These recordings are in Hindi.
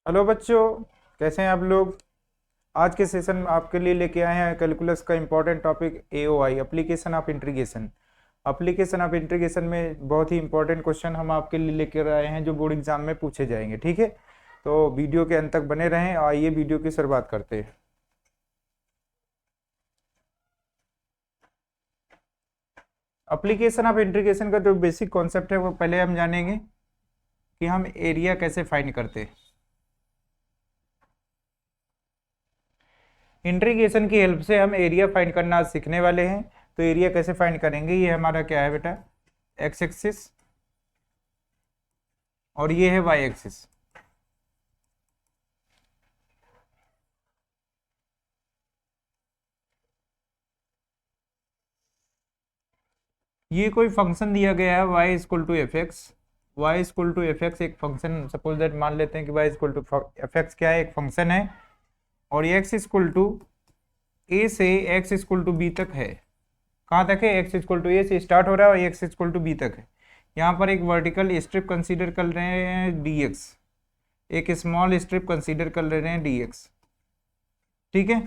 हेलो बच्चों, कैसे हैं आप लोग। आज के सेशन में आपके लिए लेके आए हैं कैलकुलस का important topic AOI, application of integration. Application of integration में बहुत ही इंपॉर्टेंट क्वेश्चन हम आपके लिए लेकर आए हैं जो बोर्ड एग्जाम में पूछे जाएंगे। ठीक है, तो वीडियो के अंत तक बने रहें। आइए वीडियो की शुरुआत करते हैं। एप्लीकेशन ऑफ इंटीग्रेशन का जो बेसिक कॉन्सेप्ट है वो पहले हम जानेंगे कि हम एरिया कैसे फाइंड करते हैं। इंटीग्रेशन की हेल्प से हम एरिया फाइंड करना आज सीखने वाले हैं। तो एरिया कैसे फाइंड करेंगे, ये हमारा क्या है बेटा, एक्स एक्सिस, और ये है वाई एक्सिस। ये कोई फंक्शन दिया गया है y equal to F X. Y equal to F X एक फंक्शन, सपोज दैट मान लेते हैं कि y equal to F X क्या है, एक फंक्शन है। और x इक्वल टू ए से x इक्वल टू बी तक है। कहाँ तक है, x इक्वल टू ए से स्टार्ट हो रहा है और x इक्वल टू बी तक है। यहाँ पर एक वर्टिकल स्ट्रिप कंसीडर कर रहे हैं dx, एक स्मॉल स्ट्रिप कंसीडर कर ले रहे हैं dx। ठीक है,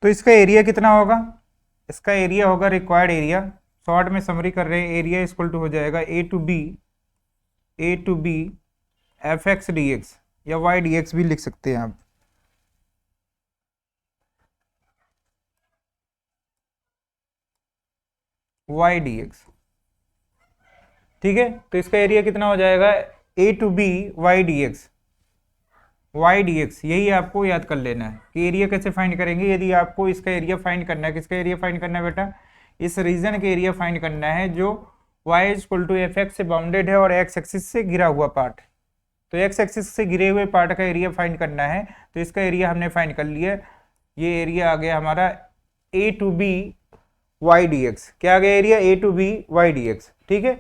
तो इसका एरिया कितना होगा, इसका एरिया होगा रिक्वायर्ड एरिया, शॉर्ट में समरी कर रहे हैं, एरिया इक्वल टू हो जाएगा a to b f x d x, या वाई डी एक्स भी लिख सकते हैं आप। वाई डी एक्स, ठीक है, तो इसका एरिया कितना हो जाएगा, a to b y d x. Y d x यही आपको याद कर लेना है कि एरिया कैसे फाइंड करेंगे। यदि आपको इसका एरिया फाइंड करना है, किसका एरिया फाइंड करना है बेटा, इस रीजन के एरिया फाइंड करना है जो y equal to F X से बाउंडेड है और एक्स एक्सिस से घिरा हुआ पार्ट। तो एक्स एक्सिस से घिरे हुए पार्ट का एरिया फाइंड करना है। तो इसका एरिया हमने फाइंड कर लिया, ये एरिया आ गया हमारा a to b y d x. क्या आ गया area, a to b y d x. ठीक है,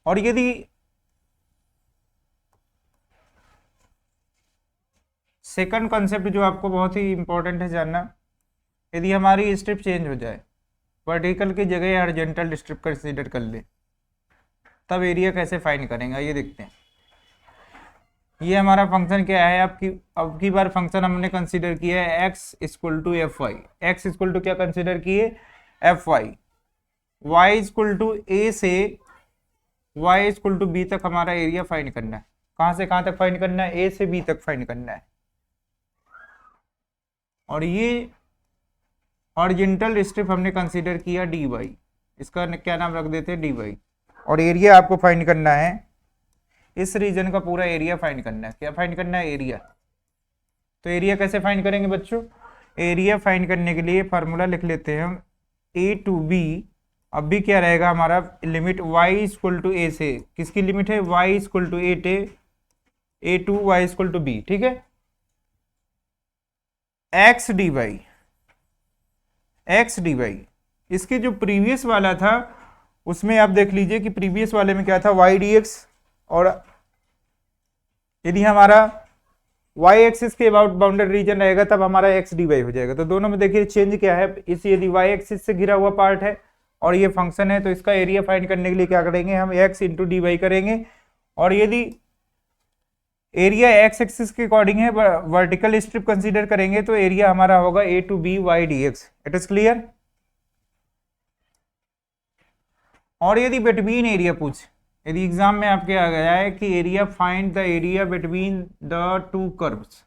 और यदि सेकंड कॉन्सेप्ट जो आपको बहुत ही इंपॉर्टेंट है जानना, यदि हमारी स्ट्रिप चेंज हो जाए, वर्टिकल की जगह हॉरिजॉन्टल स्ट्रिप कंसीडर कर ले, तब एरिया कैसे फाइंड करेंगे ये देखते हैं। ये हमारा फंक्शन क्या है, अब की बार फंक्शन हमने कंसीडर किया है x equal to f y. X equal to क्या कंसीडर किए, f y. Y equal to ए से वाई इक्वल टू बी तक हमारा एरिया फाइंड करना है। कहाँ से कहाँ तक फाइंड करना है, ए से बी तक फाइंड करना है। और ये हॉरिजॉन्टल स्ट्रिप हमने कंसीडर किया डी वाई, इसका क्या नाम रख देते हैं, डी वाई। और एरिया आपको फाइंड करना है, इस रीजन का पूरा एरिया फाइंड करना है। क्या फाइंड करना है, एरिया। तो एरिया कैसे फाइंड करेंगे बच्चों, एरिया फाइंड करने के लिए फार्मूला लिख लेते हैं हम, ए टू बी। अब भी क्या रहेगा हमारा, लिमिट y इक्वल टू ए से, किसकी लिमिट है, y equal to A to Y equal to B. ठीक है, X D Y, X D Y. इसके जो प्रीवियस वाला था उसमें आप देख लीजिए कि प्रीवियस वाले में क्या था, वाई डी एक्स। और यदि हमारा वाई एक्सिस के अबाउट बाउंडेड रीजन रहेगा तब हमारा एक्स डी वाई हो जाएगा। तो दोनों में देखिए चेंज क्या है, इस यदि वाई एक्सिस से घिरा हुआ पार्ट है और ये फंक्शन है, तो इसका एरिया फाइंड करने के लिए क्या करेंगे, हम एक्स इंटू डी वाई करेंगे। और यदि एरिया एक्स एक्सिस के अकॉर्डिंग है, वर्टिकल स्ट्रिप कंसीडर करेंगे, तो एरिया हमारा होगा a to b y d x. It is clear. और यदि बिटवीन एरिया पूछ, यदि एग्जाम में आपके आ गया है कि area find the area between the two curves,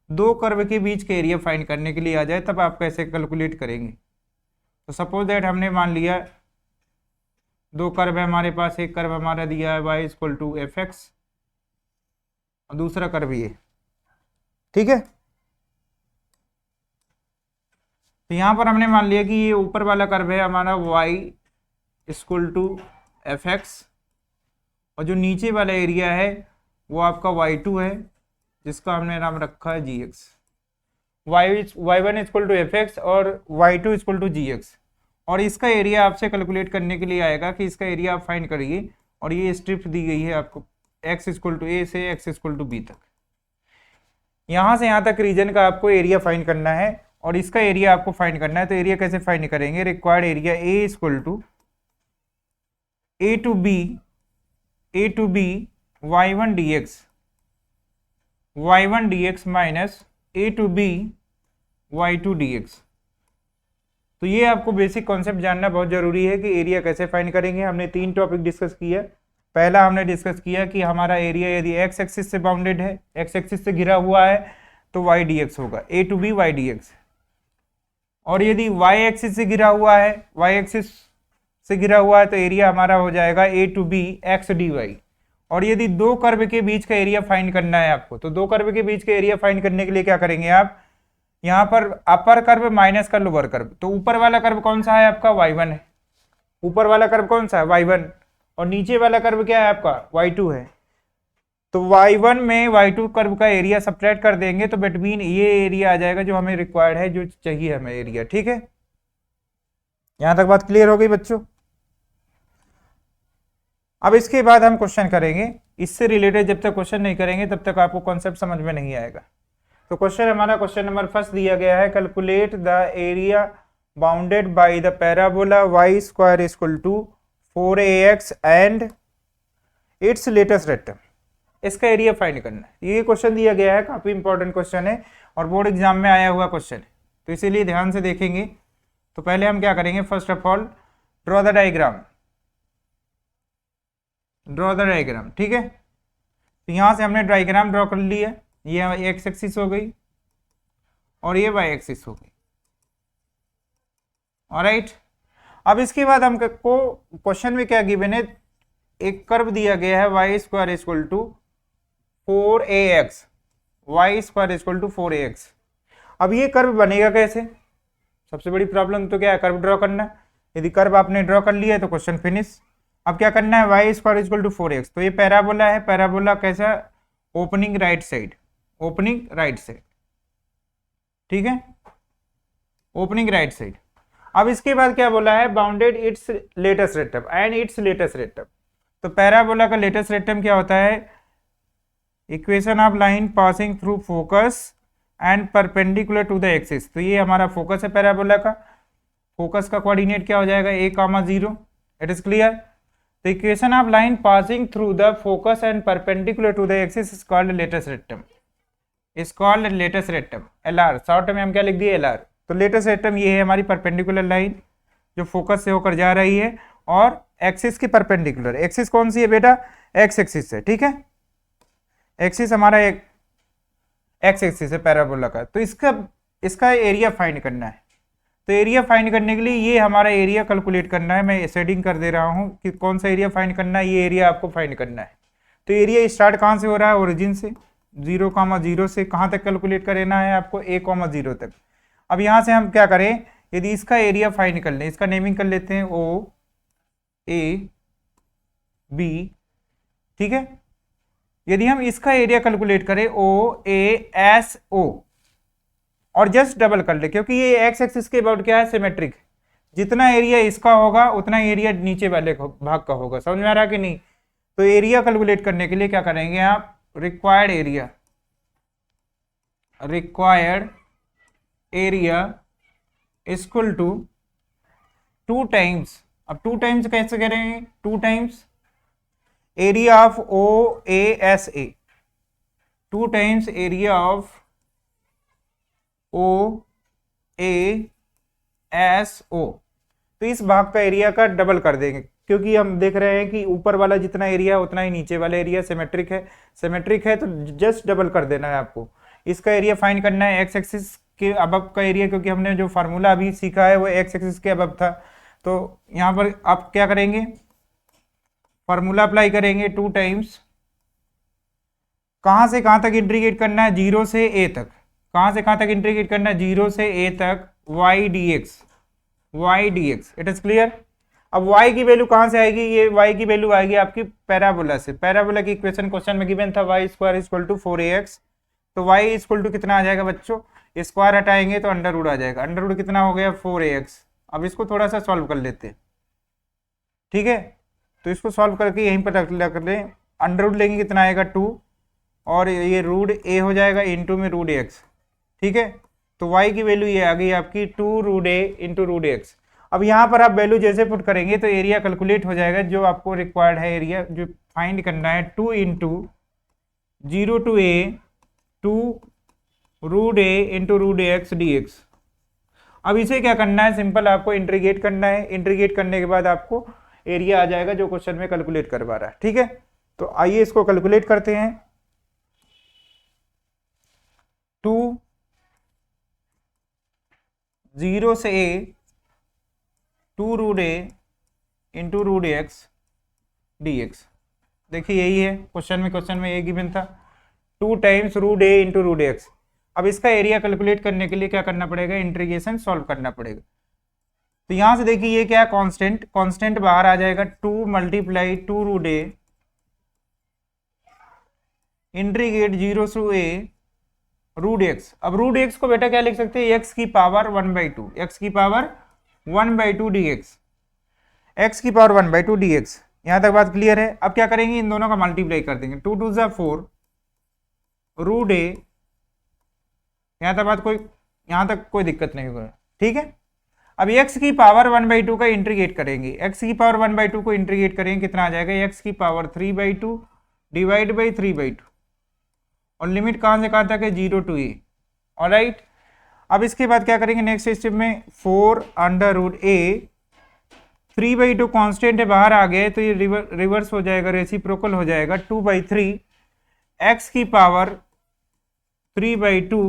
दो कर्व के बीच के एरिया फाइंड करने के लिए आ जाए, तब आप कैसे कैलकुलेट करेंगे। तो सपोज दैट हमने मान लिया दो कर्व है हमारे पास, एक कर्व हमारा दिया है Y equal to F x और दूसरा कर्व ये। ठीक है, तो यहां पर हमने मान लिया कि ये ऊपर वाला कर्व है हमारा Y equal to F x, और जो नीचे वाला एरिया है वो आपका y2 है, जिसका हमने नाम रखा है gx। y1 equal to F x और y2 इक्वल टू gx। और इसका एरिया आपसे कैलकुलेट करने के लिए आएगा कि इसका एरिया आप फाइंड करिए। और ये स्ट्रिप दी गई है आपको x इक्वल टू ए से x इक्वल टू बी तक, यहाँ से यहाँ तक रीजन का आपको एरिया फाइंड करना है और इसका एरिया आपको फाइंड करना है। तो एरिया कैसे फाइंड करेंगे, required area a a to b y1 dx minus a to b y2 dx। तो ये आपको बेसिक कॉन्सेप्ट जानना बहुत जरूरी है कि एरिया कैसे फाइंड करेंगे। हमने 3 टॉपिक डिस्कस किया। पहला हमने डिस्कस किया कि हमारा एरिया यदि एक्स एक्सिस से बाउंडेड है, एक्स एक्सिस से घिरा हुआ है, तो y dx होगा, a to B y dx। और यदि y एक्सिस से घिरा हुआ है, y एक्सिस से घिरा हुआ है, तो एरिया हमारा हो जाएगा a to b x D y. और यदि दो कर्व के बीच का एरिया फाइंड करना है आपको, तो दो कर्व के बीच का एरिया फाइंड करने के लिए क्या करेंगे आप, यहाँ पर अपर कर्व माइनस का लोअर कर्व। तो ऊपर वाला कर्व कौन सा है आपका, y1 है। ऊपर वाला कर्व कौन सा है, y1। और नीचे वाला कर्व क्या है आपका, y2 है। तो y1 में y2 कर्व का एरिया सब्ट्रैक्ट कर देंगे, तो बिटवीन ये एरिया आ जाएगा जो हमें रिक्वायर्ड है, जो चाहिए हमें एरिया। ठीक है, यहां तक बात क्लियर हो गई बच्चों। अब इसके बाद हम क्वेश्चन करेंगे। इससे रिलेटेड जब तक क्वेश्चन नहीं करेंगे तब तक आपको कॉन्सेप्ट समझ में नहीं आएगा। तो क्वेश्चन हमारा क्वेश्चन नंबर फर्स्ट दिया गया है, calculate the area bounded by the parabola y square equal to 4ax and its latus rectum. इसका एरिया फाइंड करना है। ये क्वेश्चन दिया गया है, काफी इंपॉर्टेंट क्वेश्चन है और बोर्ड एग्जाम में आया हुआ क्वेश्चन है, तो इसीलिए ध्यान से देखेंगे। तो पहले हम क्या करेंगे, first of all draw the diagram. ठीक है, तो यहां से हमने डायग्राम ड्रॉ कर लिया। ये एक्स एक्सिस हो गई और ये वाई एक्सिस हो गई। ऑलराइट, अब इसके बाद हमको क्वेश्चन में क्या गिवन है, एक कर्व दिया गया है y square equal to 4ax, y square equal to 4ax। अब ये कर्व बनेगा कैसे, सबसे बड़ी प्रॉब्लम तो क्या है, कर्व ड्रॉ करना। यदि कर्व आपने ड्रॉ कर लिया है तो क्वेश्चन फिनिश। अब क्या करना है, y square equal to 4x। तो ये पैराबोला है, पैराबोला कैसा, opening right side, opening right side. ठीक है, ओपनिंग राइट साइड। अब इसके बाद क्या बोला है, bounded its latus rectum and its latus rectum. तो पैराबोला का लेटेस्ट रेक्टम क्या होता है, equation of line passing through focus and perpendicular to the axis. तो ये हमारा फोकस है पैराबोला का, फोकस का कोऑर्डिनेट क्या हो जाएगा, a,0। It is clear. तो equation of line passing through the focus and perpendicular to the axis is called latus rectum, is called latus rectum, LR। Short में हम क्या लिख दिए, LR। तो लेटेस्ट रेक्टम ये है हमारी परपेंडिकुलर लाइन जो फोकस से होकर जा रही है और एक्सिस की परपेंडिकुलर। एक्सिस कौन सी है बेटा, एक्स एक्सिस है। ठीक है, एक्सिस हमारा एक एक्स एक्सिस है पैराबोला का। तो इसका एरिया फाइंड करना है। तो एरिया फाइंड करने के लिए ये हमारा एरिया कैलकुलेट करना है। मैं शेडिंग कर दे रहा हूं कि कौन सा एरिया फाइंड करना है, ये एरिया आपको फाइंड करना है। तो एरिया स्टार्ट कहां से हो रहा है, ओरिजिन से, 0,0 से कहां तक कैलकुलेट करना है आपको, a,0 तक। अब यहां से हम क्या करें, यदि इसका एरिया फाइंड कर लें, इसका नेमिंग कर लेते हैं OAB। ठीक है, यदि हम इसका एरिया कैलकुलेट करें OASO और जस्ट डबल कर ले, क्योंकि ये एक्स एक्सिस के अबाउट क्या है, सिमेट्रिक। जितना एरिया इसका होगा उतना एरिया नीचे वाले भाग का होगा। समझ में आ रहा है कि नहीं। तो एरिया कैलकुलेट करने के लिए क्या करेंगे आप, required area equal to 2 times. अब 2 टाइम्स कैसे करेंगे, 2 times area of OASA, 2 times area of OASO। तो इस भाग का एरिया का डबल कर देंगे, क्योंकि हम देख रहे हैं कि ऊपर वाला जितना एरिया है उतना ही नीचे वाला एरिया सिमेट्रिक है। सिमेट्रिक है तो जस्ट डबल कर देना है आपको। इसका एरिया फाइंड करना है एक्स एक्सिस के अबव का एरिया, क्योंकि हमने जो फार्मूला अभी सीखा है वो एक्स एक्सिस के अबव था। तो यहाँ पर आप क्या करेंगे, फार्मूला अप्लाई करेंगे, 2 टाइम्स, कहां से कहां तक इंटीग्रेट करना है, 0 से a तक। कहां से कहां तक इंटीग्रेट करना है, 0 से a तक, y dx। It is clear. अब y की वैल्यू कहां से आएगी, ये y की वैल्यू आएगी आपकी पैराबोला से। पैराबोला की इक्वेशन क्वेश्चन में गिवन था y square equal to 4ax। तो y इक्वल टू कितना आ जाएगा बच्चों, स्क्वायर हटाएंगे तो अंडर रूट आ जाएगा। अंडर रूट कितना हो गया, 4ax। अब इसको थोड़ा सा सॉल्व कर लेते हैं। ठीक है, तो इसको सॉल्व करके यहीं पर रख लें, अंडर रूट लेंगे कितना आएगा, 2, और ये रूट a हो जाएगा इंटू में रूट x। ठीक है, तो y की वैल्यू ये आ गई आपकी 2 root a into root x। अब यहाँ पर आप वैल्यू जैसे पुट करेंगे तो एरिया कैलकुलेट हो जाएगा, जो आपको रिक्वायर्ड है एरिया जो फाइंड करना है 2 into 0 to a 2 root a into root x d x. अब इसे क्या करना है, सिंपल आपको इंटीग्रेट करना है, इंटीग्रेट करने के बाद आपको एरिया आ जाएगा जो क्वेश्चन में कैलकुलेट करवा रहा है। ठीक है, तो आइए इसको कैलकुलेट करते हैं। 2 0 से a 2 root a into root x d x. देखिए यही है क्वेश्चन में ये गिवन था 2 times root a into root x. अब इसका एरिया कैलकुलेट करने के लिए क्या करना पड़ेगा, इंटीग्रेशन सॉल्व करना पड़ेगा। तो यहां से देखिए ये क्या है, कांस्टेंट बाहर आ जाएगा 2 multiply 2 root a integrate 0 to a root x. अब रूट एक्स को बेटा क्या लिख सकते हैं, एक्स की पावर 1/2, एक्स की पावर 1/2 डी एक्स, एक्स की पावर 1/2 डी एक्स। यहां तक बात क्लियर है। अब क्या करेंगे, इन दोनों का मल्टीप्लाई कर देंगे, 2 2 4 रूट ए। यहां तक कोई दिक्कत नहीं होगा। ठीक है, अब x की पावर 1/2 का इंटीग्रेट करेंगे, x की पावर 1/2 को इंटीग्रेट करेंगे, कितना आ जाएगा, x की पावर 3/2 डिवाइड बाई 3/2, और लिमिट कहां से कहां तक है, 0 to a। ऑलराइट, अब इसके बाद क्या करेंगे नेक्स्ट स्टेप में, 4 अंडर रूट ए, 3/2 कांस्टेंट है बाहर आ गए तो ये रिवर्स हो जाएगा, रेसिप्रोकल हो जाएगा, 2/3 x की पावर 3/2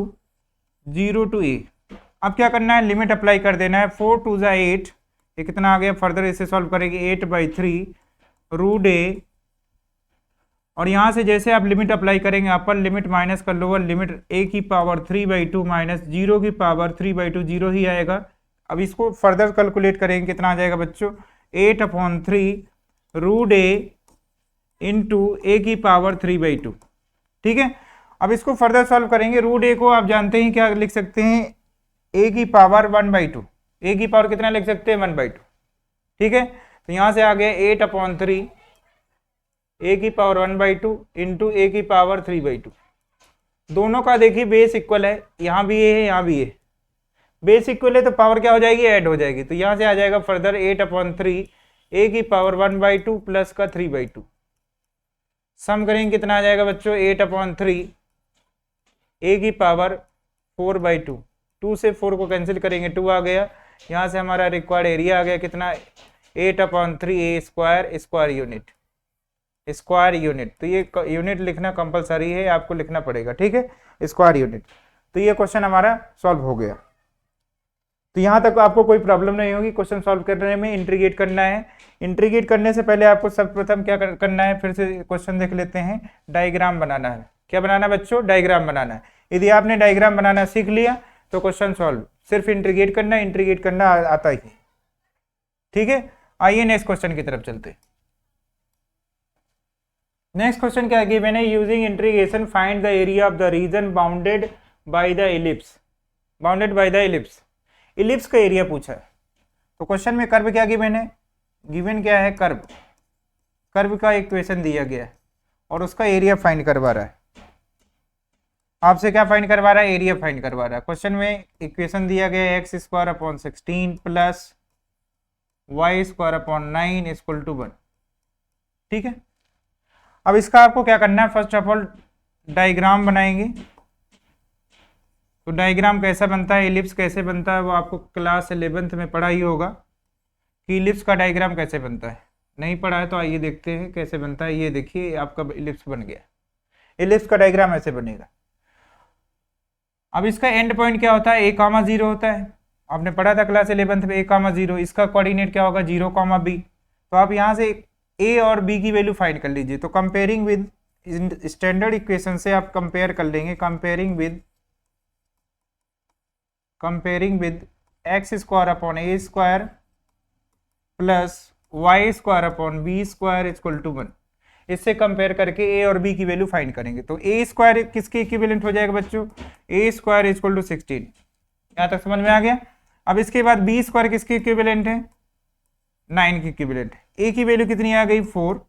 0 to a। अब क्या करना है, लिमिट अप्लाई कर देना है, 4 2 8, ये कितना आ गया, फर्दर इसे सॉल्व करेंगे, 8/3 रूट ए, और यहां से जैसे आप लिमिट अप्लाई करेंगे, अपर लिमिट माइनस कर लोअर लिमिट, a की पावर 3/2 माइनस 0 की पावर 3/2, 0 ही आएगा। अब इसको फर्दर कैलकुलेट करेंगे, कितना आ जाएगा बच्चों, 8/3 रूट ए इंटू ए की पावर 3/2। ठीक है, अब इसको फर्दर सॉल्व करेंगे, रूट ए को आप जानते हैं क्या लिख सकते हैं, ए की पावर 1/2, ए की पावर कितना लिख सकते हैं, 1/2। ठीक है, तो यहां से आ गया 8/3 ए की पावर 1/2 इंटू ए की पावर 3/2। दोनों का देखिए बेस इक्वल है, यहाँ भी ये है यहाँ भी ये, बेस इक्वल है तो पावर क्या हो जाएगी, ऐड हो जाएगी। तो यहाँ से आ जाएगा फर्दर 8/3 ए की पावर 1/2 प्लस का 3/2, सम करेंगे कितना आ जाएगा बच्चों, 8/3 ए की पावर 4/2, 2 से 4 को कैंसिल करेंगे, 2 आ गया। यहाँ से हमारा रिक्वायर्ड एरिया आ गया कितना, 8/3 ए स्क्वायर यूनिट, स्क्वायर यूनिट। तो ये यूनिट लिखना कंपलसरी है, आपको लिखना पड़ेगा। ठीक है, स्क्वायर यूनिट। तो ये क्वेश्चन हमारा सॉल्व हो गया। तो यहाँ तक आपको कोई प्रॉब्लम नहीं होगी क्वेश्चन सॉल्व करने में। इंटीग्रेट करना है, इंटीग्रेट करने से पहले आपको सर्वप्रथम क्या करना है, फिर से क्वेश्चन देख लेते हैं, डायग्राम बनाना है। क्या बनाना है बच्चों, डायग्राम बनाना है। यदि आपने डायग्राम बनाना सीख लिया तो क्वेश्चन सॉल्व, सिर्फ इंटीग्रेट करना है, इंटीग्रेट करना आता ही। ठीक है, आइए नेक्स्ट क्वेश्चन की तरफ चलते। नेक्स्ट क्वेश्चन क्या है, मैंने using integration find the area of the reason bounded by the ellipse, bounded by the ellipse. Ellipse का एरिया पूछा है, तो क्वेश्चन में कर्व क्या गिवन है, गिवन क्या है, कर्व, कर्व का इक्वेशन दिया गया है और उसका एरिया फाइंड करवा रहा है। आपसे क्या फाइंड करवा रहा है, एरिया फाइंड करवा रहा है। क्वेश्चन में इक्वेशन दिया गया है x² प्लस y² 9 = 1। ठीक है, अब इसका आपको क्या करना है, फर्स्ट ऑफ ऑल डायग्राम बनाएंगे। तो डायग्राम कैसा बनता है, इलिप्स कैसे बनता है, वो आपको क्लास 11th में पढ़ा ही होगा कि इलिप्स का डायग्राम कैसे बनता है। नहीं पढ़ा है तो आइए देखते हैं कैसे बनता है। ये देखिए आपका इलिप्स बन गया, इलिप्स का डायग्राम ऐसे बनेगा। अब इसका एंड पॉइंट क्या होता है, a,0 होता है, आपने पढ़ा था क्लास 11th में, a,0। इसका कोऑर्डिनेट क्या होगा, 0,b। तो आप यहाँ से a और b की वैल्यू फाइंड कर लीजिए। तो कंपेयरिंग विद स्टैंडर्ड इक्वेशन से आप कंपेयर कर लेंगे, comparing with x² plus y² b² 1। इससे कंपेयर करके a और b की वैल्यू फाइंड करेंगे। तो a² किसके इक्विवेलेंट हो जाएगा बच्चों, a² = 16। यहाँ तक समझ में आ गया। अब इसके बाद b² किसके इक्विवेलेंट है, 9 की इक्विवेलेंट है। a की वैल्यू कितनी आ गई, 4,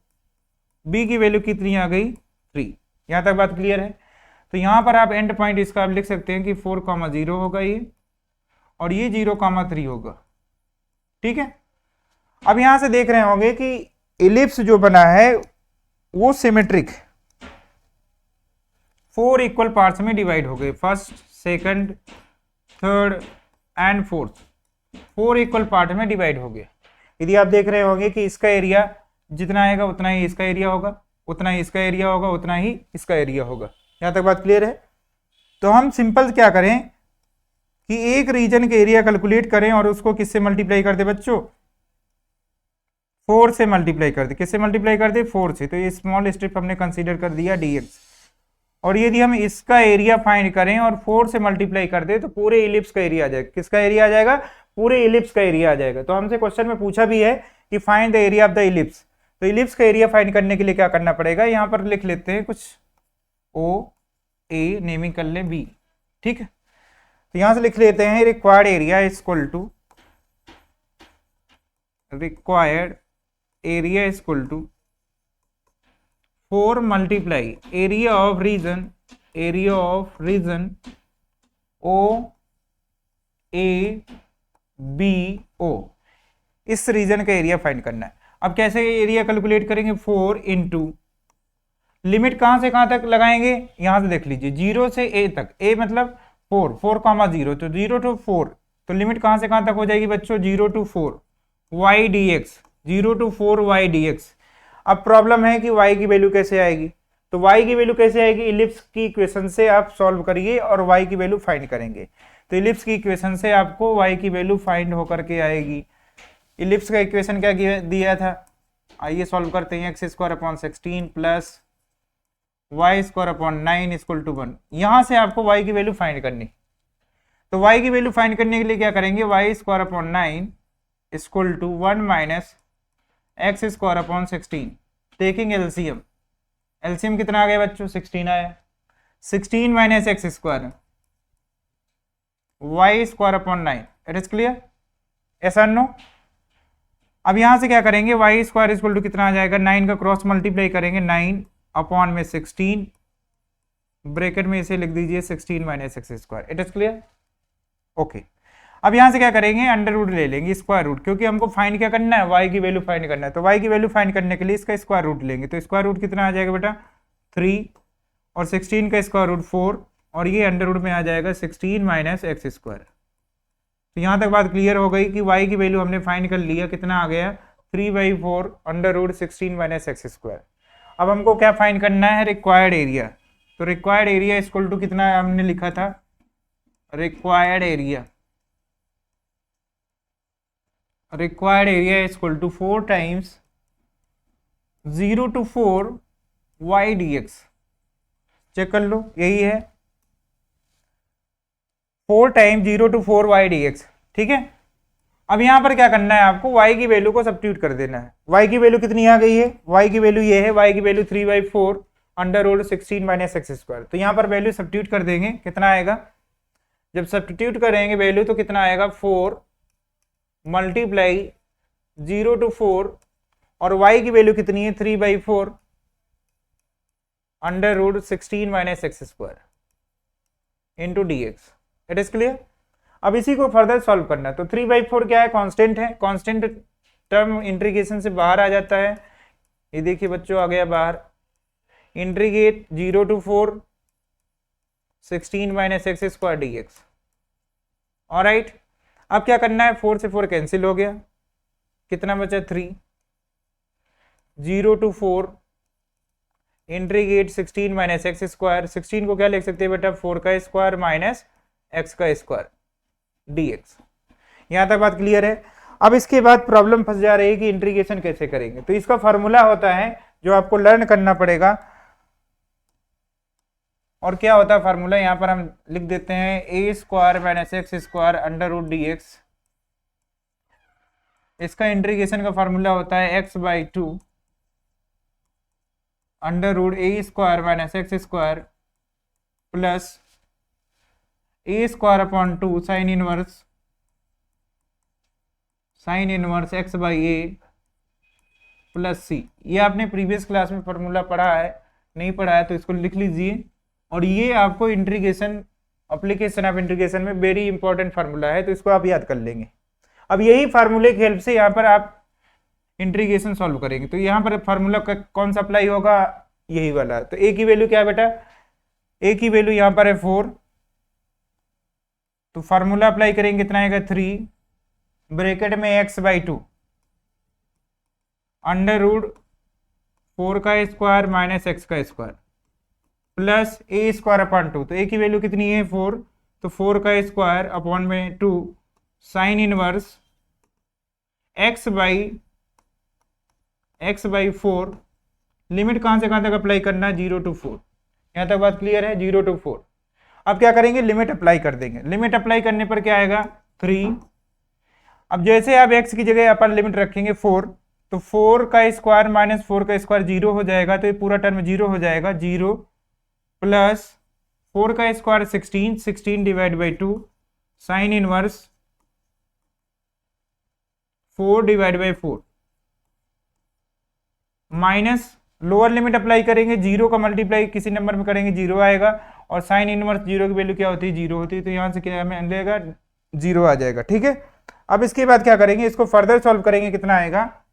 b की वैल्यू कितनी आ गई, 3। यहाँ तक बात क्लियर है। तो यहाँ पर आप एंड पॉइंट इसका आप लिख सकते हैं कि 4,0 होगा ये, और ये 0,3 होगा। ठीक है। अब यहां से देख रहे होंगे कि इलिप्स जो बना है वो सिमेट्रिक 4 इक्वल पार्ट्स में डिवाइड हो गए, first second third and fourth, 4 equal part में डिवाइड हो गए। यदि आप देख रहे होंगे कि इसका एरिया जितना आएगा उतना ही इसका एरिया होगा, उतना ही इसका एरिया होगा, उतना ही इसका एरिया होगा। यहां तक बात क्लियर है। तो हम सिंपल क्या करें कि एक रीजन के एरिया कैलकुलेट करें और उसको किससे मल्टीप्लाई कर दे बच्चों, 4 से मल्टीप्लाई कर दे। किससे मल्टीप्लाई कर दे, 4 से। तो ये स्मॉल स्टेप हमने कंसीडर कर दिया dx। और यदि हम इसका एरिया फाइंड करें और 4 से मल्टीप्लाई कर दे तो पूरे इलिप्स का एरिया आ जाएगा। किसका एरिया आ जाएगा, पूरे इलिप्स का एरिया आ जाएगा। तो हमसे क्वेश्चन में पूछा भी है कि find the area of the ellipse. तो इलिप्स का एरिया फाइंड करने के लिए क्या करना पड़ेगा, यहां पर लिख लेते हैं कुछ ओ ए, नेमिंग कर ले बी, ठीक है। तो यहां से लिख लेते हैं required area equal to required area equal to 4 multiply area of region O A B O. इस रीजन का एरिया फाइंड करना है। अब कैसे एरिया कैलकुलेट करेंगे, 4 इंटू लिमिट कहां से कहां तक लगाएंगे, यहां से देख लीजिए 0 से a तक, a मतलब 4, 4,0, तो 0 to 4, तो लिमिट कहां से कहां तक हो जाएगी बच्चों, 0 to 4 y dx, 0 to 4 y dx। अब प्रॉब्लम है कि y की वैल्यू कैसे आएगी, तो y की वैल्यू कैसे आएगी, इलिप्स की इक्वेशन से आप सॉल्व करिए और y की वैल्यू फाइंड करेंगे। तो इलिप्स की इक्वेशन से आपको y की वैल्यू फाइंड होकर के आएगी। इलिप्स का इक्वेशन क्या दिया था, आइए सॉल्व करते हैं। x² plus y² 9 = 1। यहां से आपको y की वैल्यू फाइंड करनी। तो y की वैल्यू फाइंड करने के लिए क्या करेंगे, y² 9 = 1 minus x² 16। Taking LCM, LCM कितना आ गया बच्चों, 16 आया। 16 minus x², y² 9। It is clear, yes और नो। अब यहां से क्या करेंगे, y² कितना आ जाएगा, 9 का क्रॉस मल्टीप्लाई करेंगे, 9 अपॉन में 16, ब्रैकेट में इसे लिख दीजिए 16 minus x²। It is clear, okay. अब यहां से क्या करेंगे, अंडर रूट ले लेंगे, स्क्वायर रूट, क्योंकि हमको फाइंड क्या करना है, y की वैल्यू फाइंड करना है। तो y की वैल्यू फाइंड करने के लिए इसका स्क्वायर रूट लेंगे। तो स्क्वायर रूट कितना आ जाएगा बेटा, 3, और 16 का स्क्वायर रूट 4, और ये अंडर रूट में आ जाएगा 16 माइनस x²। तो यहां तक बात क्लियर हो गई कि y की वैल्यू हमने फाइंड कर लिया, कितना आ गया, 3/4 अंडर रूट 16 माइनस x²। अब हमको क्या फाइंड करना है, रिक्वायर्ड एरिया। तो रिक्वायर्ड एरिया इक्वल टू कितना हमने लिखा था, required area equal to 4 times 0 to 4 y dx। Check कर लो, यही है 4 टाइम्स 0 to 4 y dx, ठीक है। अब यहां पर क्या करना है, आपको y की वैल्यू को सब्स्टिट्यूट कर देना है। y की वैल्यू कितनी आ गई है, y की वैल्यू ये है, y की value 3/4 under root 16 minus x²। तो यहां पर वैल्यू सब्स्टिट्यूट कर देंगे, कितना आएगा, जब सब्स्टिट्यूट करेंगे वैल्यू तो कितना आएगा, 4 मल्टीप्लाई 0 to 4, और y की वैल्यू कितनी है, 3/4 under root 16 minus x² into dx। It is clear. अब इसी को फर्दर सॉल्व करना है। तो 3/4 क्या है, कांस्टेंट है, कांस्टेंट टर्म इंटीग्रेशन से बाहर आ जाता है। ये देखिए बच्चों आ गया बाहर, integrate 0 to 4 16 minus x² dx। Alright, अब क्या करना है, 4 से 4 कैंसिल हो गया, कितना बचा, 3, 0 to 4 इंटीग्रेट 16 माइनस x²। 16 को क्या लिख सकते हैं बेटा, 4 का स्क्वायर माइनस x² dx। यहां तक बात क्लियर है। अब इसके बाद प्रॉब्लम फंस जा रही है कि इंटीग्रेशन कैसे करेंगे। तो इसका फॉर्मूला होता है जो आपको लर्न करना पड़ेगा। और क्या होता है फार्मूला, यहां पर हम लिख देते हैं a² minus x² under root dx। इसका इंटीग्रेशन का फार्मूला होता है x/2 under root a² minus x² plus a²/2 sine inverse x/a plus c। ये आपने प्रीवियस क्लास में फार्मूला पढ़ा है, नहीं पढ़ा है तो इसको लिख लीजिए। और ये आपको इंटीग्रेशन, एप्लीकेशन ऑफ इंटीग्रेशन में वेरी इंपॉर्टेंट फार्मूला है, तो इसको आप याद कर लेंगे। अब यही फार्मूले की हेल्प से यहाँ पर आप इंटीग्रेशन सॉल्व करेंगे। तो यहाँ पर फार्मूला कौन सा अप्लाई होगा, यही वाला। तो ए की वैल्यू क्या है बेटा, ए की वैल्यू यहाँ पर है 4, तो फार्मूला अप्लाई करेंगे कितना आएगा 3 ब्रैकेट में x/2 अंडर रूट 4 का स्क्वायर माइनस x का स्क्वायर प्लस ए स्क्वायर अपॉन 2। तो ए की वैल्यू कितनी है 4, तो 4 का स्क्वायर अपॉन में 2 साइन इनवर्स x/4। लिमिट कहां से कहां तक अप्लाई करना है, 0 to 4। यहां तक बात क्लियर है, 0 to 4। अब क्या करेंगे, लिमिट अप्लाई कर देंगे। लिमिट अप्लाई करने पर क्या आएगा 3। अब जैसे आप x की जगह अपन लिमिट रखेंगे 4, तो 4 का स्क्वायर माइनस 4 का स्क्वायर 0 हो जाएगा, तो ये पूरा टर्म 0 हो जाएगा। 0 प्लस 4 का square 16, 16 divide by 2 sine inverse 4 divide by 4 minus lower limit apply करेंगे, 0 का मल्टीप्लाई किसी नंबर में करेंगे 0 आएगा, और साइन इनवर्स 0 की वैल्यू क्या होती है, 0 होती है। तो यहां से क्या हमें मिलेगा 0 आ जाएगा। ठीक है, अब इसके बाद क्या करेंगे, इसको फर्दर सॉल्व करेंगे, कितना आएगा,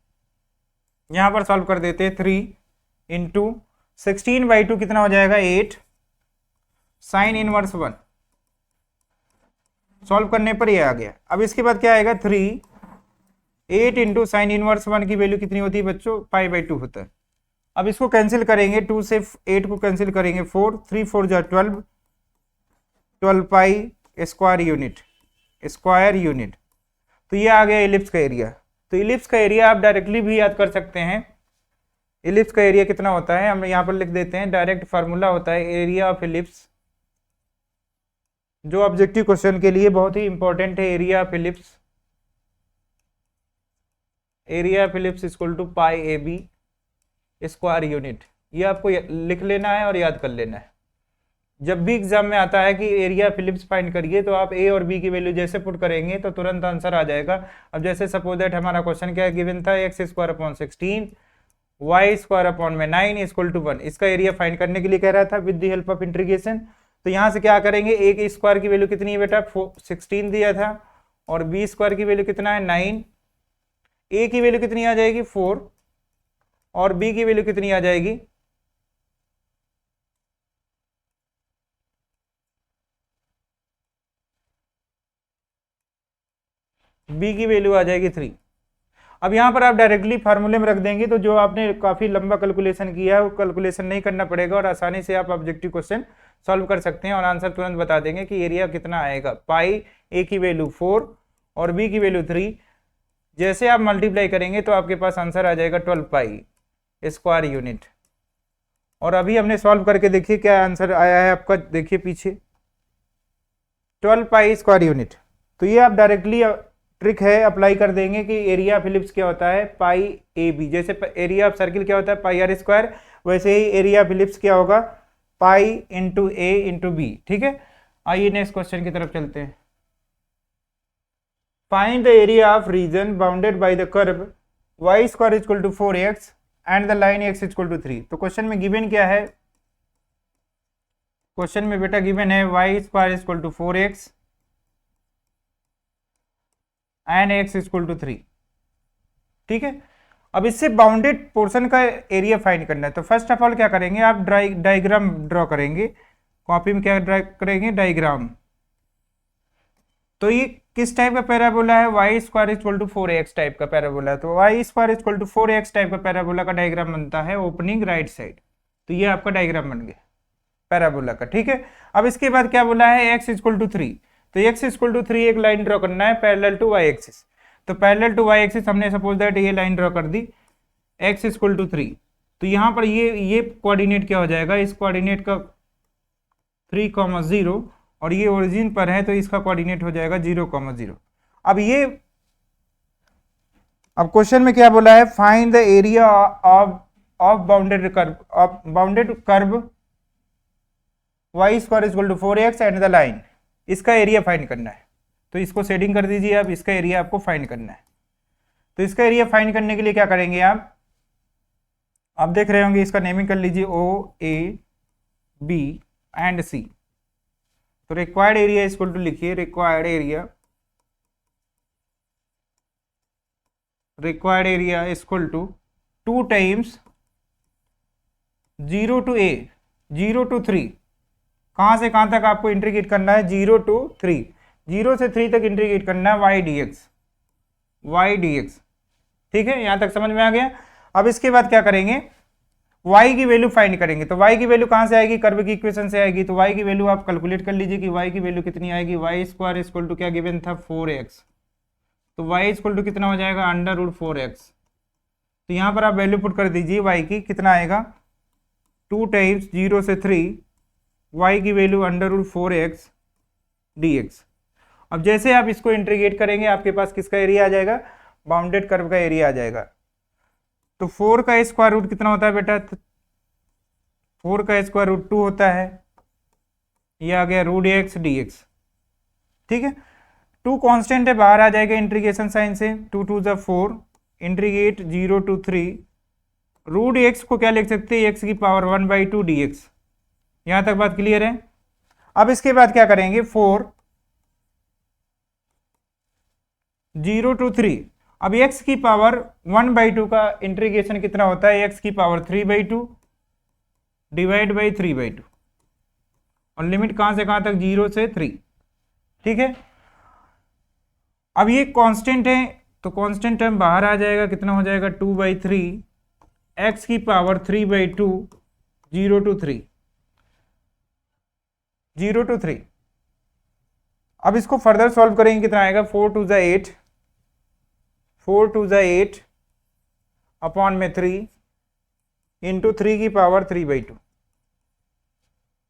यहां पर सॉल्व कर देते हैं 3 इंटू 16/2 कितना हो जाएगा 8 साइन इनवर्स 1। सॉल्व करने पर ये आ गया। अब इसके बाद क्या आएगा 3 8 इंटू साइन इनवर्स 1 की वैल्यू कितनी होती है बच्चों, 5/2 होता है। अब इसको कैंसिल करेंगे, 2 से 8 को कैंसिल करेंगे 4, 3 4 जा 12, 12 पाई स्क्वायर यूनिट। तो ये आ गया इलिप्स का एरिया। तो इलिप्स का एरिया आप डायरेक्टली भी याद कर सकते हैं। इलिप्स का एरिया कितना होता है, हम यहाँ पर लिख देते हैं, डायरेक्ट फार्मूला होता है एरिया ऑफ इलिप्स, जो ऑब्जेक्टिव क्वेश्चन के लिए बहुत ही इंपॉर्टेंट है। Area of ellipse, area of ellipse equal to pi AB square unit. ये आपको लिख लेना है और याद कर लेना है। जब भी एग्जाम में आता है कि एरिया ऑफ इलिप्स फाइंड करिए, तो आप ए और बी की वैल्यू जैसे पुट करेंगे तो तुरंत आंसर आ जाएगा। अब जैसे सपोज दैट हमारा क्वेश्चन क्या गिवन था, x² y² 9 इक्वल टू 1। इसका एरिया फाइंड करने के लिए कह रहा था with the help of integration. तो यहाँ से क्या करेंगे, ए के स्क्वायर की वैल्यू कितनी है बेटा 16 दिया था, और बी स्क्वायर की वैल्यू कितना है 9। ए की वैल्यू कितनी आ जाएगी 4, और बी की वैल्यू कितनी आ जाएगी, बी की वैल्यू आ जाएगी 3। अब यहाँ पर आप डायरेक्टली फार्मूले में रख देंगे, तो जो आपने काफी लंबा कैलकुलेशन किया है वो कैलकुलेशन नहीं करना पड़ेगा, और आसानी से आप ऑब्जेक्टिव क्वेश्चन सॉल्व कर सकते हैं, और आंसर तुरंत बता देंगे कि एरिया कितना आएगा। पाई ए की वैल्यू 4 और बी की वैल्यू 3, जैसे आप मल्टीप्लाई करेंगे तो आपके पास आंसर आ जाएगा 12 पाई स्क्वायर यूनिट। और अभी हमने सॉल्व करके देखिए क्या आंसर आया है आपका, देखिए पीछे 12 पाई स्क्वायर यूनिट। तो ये आप डायरेक्टली ट्रिक है अप्लाई कर देंगे कि एरिया ऑफ इलिप्स क्या होता है पाई AB। जैसे एरिया ऑफ सर्किल क्या होता है पाई R², वैसे ही एरिया ऑफ इलिप्स क्या होगा pi into A into B। ठीक है, आइए नेक्स्ट क्वेश्चन की तरफ चलते हैं। Find the area of region bounded by the curve y² equal to 4x and the line x equal to 3। तो क्वेश्चन में गिवन क्या है, क्वेश्चन में बेटा गिवन है y² equal to 4x and x equal to 3। ठीक है, अब इससे बाउंडेड पोर्शन का एरिया फाइंड करना है। तो फर्स्ट ऑफ ऑल क्या करेंगे, आप डायग्राम ड्रॉ करेंगे, कॉपी में क्या ड्रॉ करेंगे डायग्राम। तो ये किस टाइप का पैराबोला है, y² equal to 4x type का पैराबोला है। तो y² equal to 4x type का पैराबोला का डायग्राम बनता है ओपनिंग राइट साइड। तो ये आपका डायग्राम बन गया पैराबोला का। ठीक है, अब इसके बाद क्या बोला है x इक्वल टू 3। तो x इक्वल टू 3 एक लाइन ड्रॉ करना है पैरेलल टू y एक्सिस। तो पैरेलल टू y एक्सिस हमने सपोज दैट ये लाइन ड्रॉ कर दी x इक्वल टू 3। तो यहाँ पर ये कोऑर्डिनेट क्या हो जाएगा, इस कोऑर्डिनेट का 3,0, और ये ओरिजिन पर है तो इसका कोऑर्डिनेट हो जाएगा 0,0। अब क्वेश्चन में क्या बोला है, find the area of bounded curve y² equal to 4x and the line. इसका एरिया फाइंड करना है। तो इसको शेडिंग कर दीजिए आप, इसका एरिया आपको फाइंड करना है। तो इसका एरिया फाइंड करने के लिए क्या करेंगे आप देख रहे होंगे, इसका नेमिंग कर लीजिए OA B एंड C। तो रिक्वायर्ड एरिया इक्वल टू लिखिए, required area required area equal to 2 times 0 to a 0 to 3, कहाँ से कहाँ तक आपको इंटीग्रेट करना है, 0 टू 3, 0 से 3 तक इंटीग्रेट करना है वाई डी एक्स। ठीक है, यहाँ तक समझ में आ गया। अब इसके बाद क्या करेंगे, y की वैल्यू फाइंड करेंगे। तो y की वैल्यू कहाँ से आएगी, कर्व की इक्वेशन से आएगी। तो y की वैल्यू आप कैलकुलेट कर लीजिए कि y की वैल्यू कितनी आएगी, वाई स्क्वायर इक्वल टू क्या गिवन था 4x, तो y इक्वल टू कितना हो जाएगा √4x। तो यहाँ पर आप वैल्यू पुट कर दीजिए y की, कितना आएगा 2 टाइम्स 0 से 3 y की वैल्यू √4x dx। अब जैसे आप इसको इंटीग्रेट करेंगे आपके पास किसका एरिया आ जाएगा, बाउंडेड कर्व का एरिया आ जाएगा। तो 4 का स्क्वायर रूट कितना होता है बेटा, 4 का स्क्वायर रूट 2 होता है, ये आ गया √x dx। ठीक है, 2 कांस्टेंट है, बाहर आ जाएगा इंटीग्रेशन साइन से, 2 2 ज़ा 4, इंटीग्रेट 0 टू 3, √x को क्या लिख सकते हैं, x की पावर 1/2 dx। यहां तक बात क्लियर है। अब इसके बाद क्या करेंगे, 4 0 टू 3, अब x की पावर 1/2 का इंटीग्रेशन कितना होता है, x की पावर 3/2 डिवाइड बाई 3/2, और लिमिट कहां से कहां तक, 0 से 3। ठीक है, अब ये कांस्टेंट है तो कांस्टेंट टर्म बाहर आ जाएगा, कितना हो जाएगा 2/3, x की पावर 3/2 0 टू 3, 0 टू 3। अब इसको फर्दर सॉल्व करेंगे, कितना आएगा 4 2 ज़ा 8, 4 2 ज़ा 8 अपॉन में 3 इंटू 3 की पावर 3/2,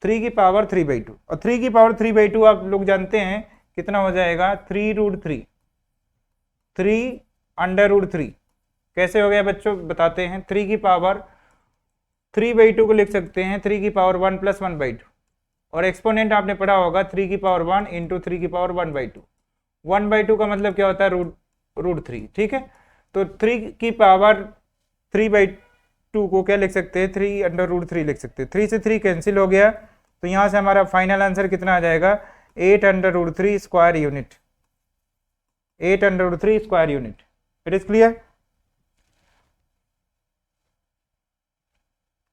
3 की पावर 3/2, और 3 की पावर 3/2 आप लोग जानते हैं कितना हो जाएगा 3√3, 3√3। कैसे हो गया बच्चों बताते हैं, 3 की पावर 3/2 को लिख सकते हैं 3 की पावर 1 + 1/2, और एक्सपोनेंट आपने पढ़ा होगा 3 की पावर 1 इंटू 3 की पावर 1/2, 1/2 का मतलब क्या होता है √3। ठीक है, तो 3 की पावर 3/2 को क्या लिख सकते हैं, 3√3 लिख सकते हैं। 3 से 3 कैंसिल हो गया, तो यहां से हमारा फाइनल आंसर कितना आ जाएगा 8√3 square unit, 8√3 square unit. It is clear.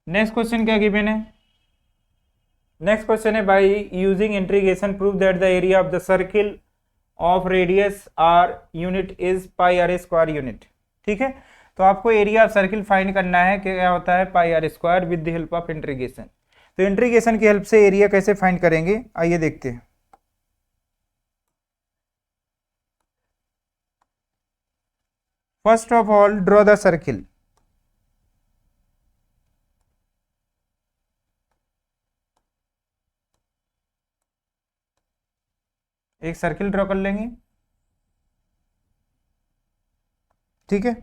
Next question क्या गिवन है, नेक्स्ट क्वेश्चन है, by using integration prove that the area of the circle of radius r unit is πr² unit. ठीक है, तो आपको एरिया ऑफ सर्किल फाइंड करना है, क्या होता है πr² with the help of integration. तो इंटीग्रेशन की हेल्प से एरिया कैसे फाइंड करेंगे, आइए देखते हैं। First of all draw the circle. एक सर्किल ड्रॉ कर लेंगे। ठीक है,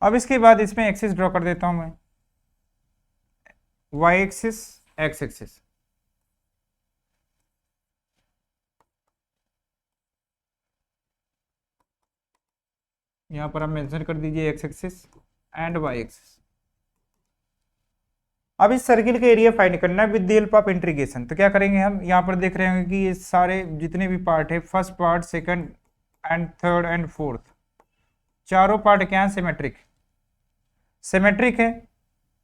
अब इसके बाद इसमें एक्सिस ड्रॉ कर देता हूं मैं, वाई एक्सिस, एक्स एक्सिस। यहां पर हम मेंशन कर दीजिए x axis and y axis. अब इस सर्किल का एरिया फाइंड करना है with the help of integration. तो क्या करेंगे हम, यहाँ पर देख रहे होंगे कि ये सारे जितने भी पार्ट है, first part, second and third and fourth, चारों पार्ट क्या है, सिमेट्रिक है।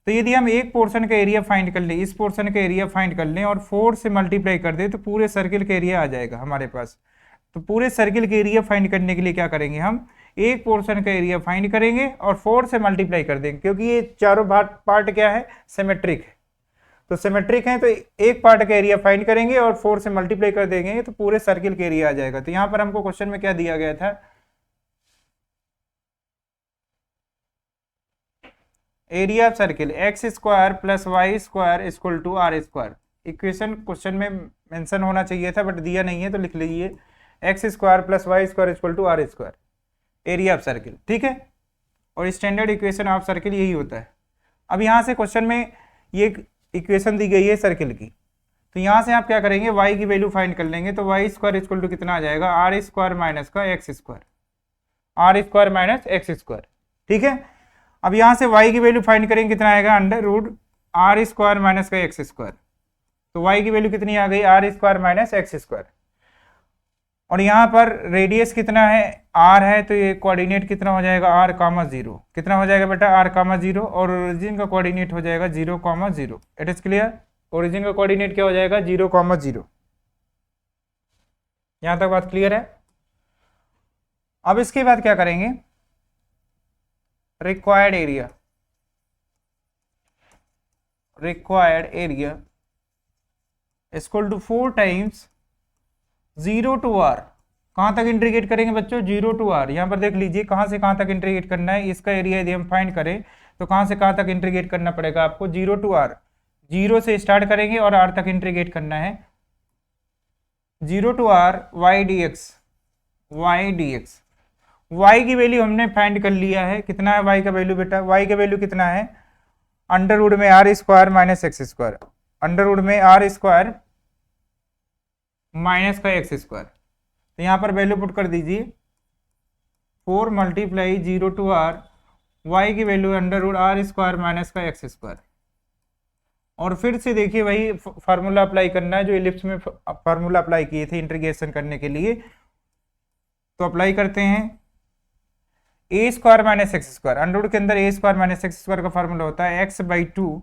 तो यदि हम एक पोर्शन का एरिया फाइंड कर लें, इस पोर्शन का एरिया फाइंड कर लें और 4 से मल्टीप्लाई कर दें, तो पूरे सर्किल का एरिया आ जाएगा हमारे पास। तो पूरे सर्किल के एरिया फाइंड करने के लिए क्या करेंगे, हम एक पोर्शन का एरिया फाइंड करेंगे और 4 से मल्टीप्लाई कर देंगे, क्योंकि ये चारों पार्ट क्या है, सिमेट्रिक है। तो सिमेट्रिक है, तो एक पार्ट का एरिया फाइंड करेंगे और 4 से मल्टीप्लाई कर देंगे, तो पूरे सर्किल का एरिया आ जाएगा। तो यहाँ पर हमको क्वेश्चन में क्या दिया गया था, area of circle x² + y² equal to r²। Equation question में मेंशन होना चाहिए था, बट दिया नहीं है, तो लिख लीजिए x² + y² equal to r², area of circle. ठीक है, और स्टैंडर्ड इक्वेशन ऑफ सर्किल यही होता है। अब यहाँ से क्वेश्चन में ये इक्वेशन दी गई है सर्किल की, तो यहाँ से आप क्या करेंगे, y की वैल्यू फाइंड कर लेंगे। तो y² इक्वल टू कितना आ जाएगा, r² माइनस का x², r² माइनस x²। ठीक है, अब यहाँ से y की वैल्यू फाइंड करेंगे, कितना आएगा, √r² माइनस का x²। तो y की वैल्यू कितनी आ गई, r² माइनस x²। और यहाँ पर रेडियस कितना है, r है, तो ये कोऑर्डिनेट कितना हो जाएगा, r,0, कितना हो जाएगा बेटा, r,0, और ओरिजिन का कोऑर्डिनेट हो जाएगा 0,0। इट इज क्लियर, ओरिजिन का कोऑर्डिनेट क्या हो जाएगा, 0,0। यहाँ तक बात क्लियर है। अब इसके बाद क्या करेंगे, required area equal to 4 times 0 to r। कहाँ तक इंटीग्रेट करेंगे बच्चों, 0 to r। यहाँ पर देख लीजिए कहाँ से कहाँ तक इंटीग्रेट करना है, इसका एरिया यदि हम फाइंड करें तो कहाँ से कहाँ तक इंटीग्रेट करना पड़ेगा आपको, 0 to r। 0 से स्टार्ट करेंगे और r तक इंटीग्रेट करना है। 0 to r y dx, y की वैल्यू हमने फाइंड कर लिया है, कितना है y का वैल्यू बेटा, y का वैल्यू कितना है, अंडर रूट में r square minus x square, under root में r स्क्वायर माइनस का एक्स स्क्वायर। तो यहाँ पर वैल्यू पुट कर दीजिए, 4 मल्टीप्लाई 0 to r, y की value under root r square minus का एक्स स्क्वायर। और फिर से देखिए वही फार्मूला अप्लाई करना है जो इलिप्स में फार्मूला अप्लाई किए थे इंटीग्रेशन करने के लिए। तो अप्लाई करते हैं, a square minus x square, under root के अंदर a square minus x square का फार्मूला होता है x/2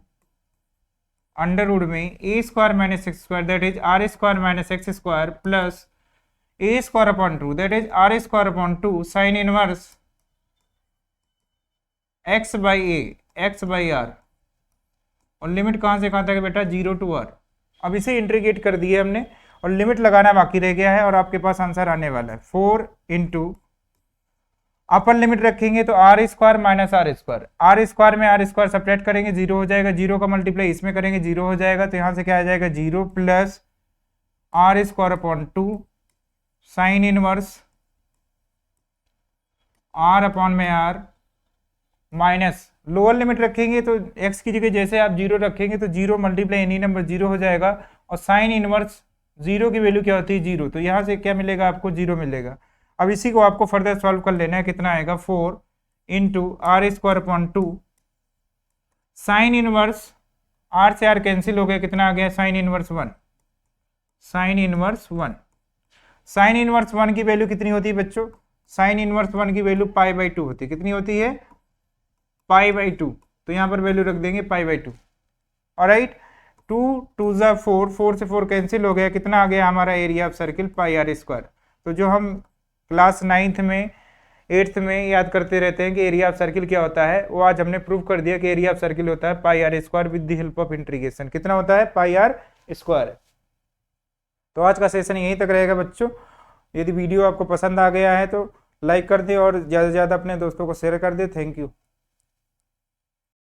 अंडर रूट में a square minus x square that is r square minus x square plus a square upon 2 that is r square upon 2 sine inverse x/r। और लिमिट कहाँ से कहाँ तक है बेटा, 0 to r। अब इसे इंटीग्रेट कर दिए हमने और लिमिट लगाना बाकी रह गया है और आपके पास आंसर आने वाला है 4 इंटू अपर लिमिट रखेंगे तो r square minus r square, r square में r स्क्वायर सब्ट्रैक्ट करेंगे 0 हो जाएगा, 0 का मल्टीप्लाई इसमें करेंगे 0 हो जाएगा। तो यहाँ से क्या आ जाएगा, 0 plus r square upon 2 sine inverse r upon में r माइनस लोअर लिमिट रखेंगे तो x की जगह जैसे आप 0 रखेंगे तो 0 मल्टीप्लाई एनी नंबर 0 हो जाएगा और साइन इनवर्स 0 की वैल्यू क्या होती है, 0। तो यहाँ से क्या मिलेगा आपको, 0 मिलेगा। अब इसी को आपको फर्दर सॉल्व कर लेना है, कितना आएगा, 4 into r square upon 2 sine inverse r से r कैंसिल हो गया, कितना आ गया, sine inverse 1। Sine inverse 1, sine inverse 1 की वैल्यू कितनी होती है बच्चों, साइन इनवर्स 1 की वैल्यू π/2 होती है, कितनी होती है, π/2। तो यहाँ पर वैल्यू रख देंगे π/2। ऑलराइट, 2 2 ज़ा 4, 4 से 4 कैंसिल हो गया, कितना आ गया हमारा area of circle, πr square. तो जो हम क्लास 9th में 8th में याद करते रहते हैं कि एरिया ऑफ सर्किल क्या होता है, वो आज हमने प्रूव कर दिया कि एरिया ऑफ सर्किल होता है πr square with the help of integration. कितना होता है, πr स्क्वायर। तो आज का सेशन यहीं तक रहेगा बच्चों। यदि वीडियो आपको पसंद आ गया है तो लाइक कर दें और ज़्यादा से ज़्यादा अपने दोस्तों को शेयर कर दें। Thank you.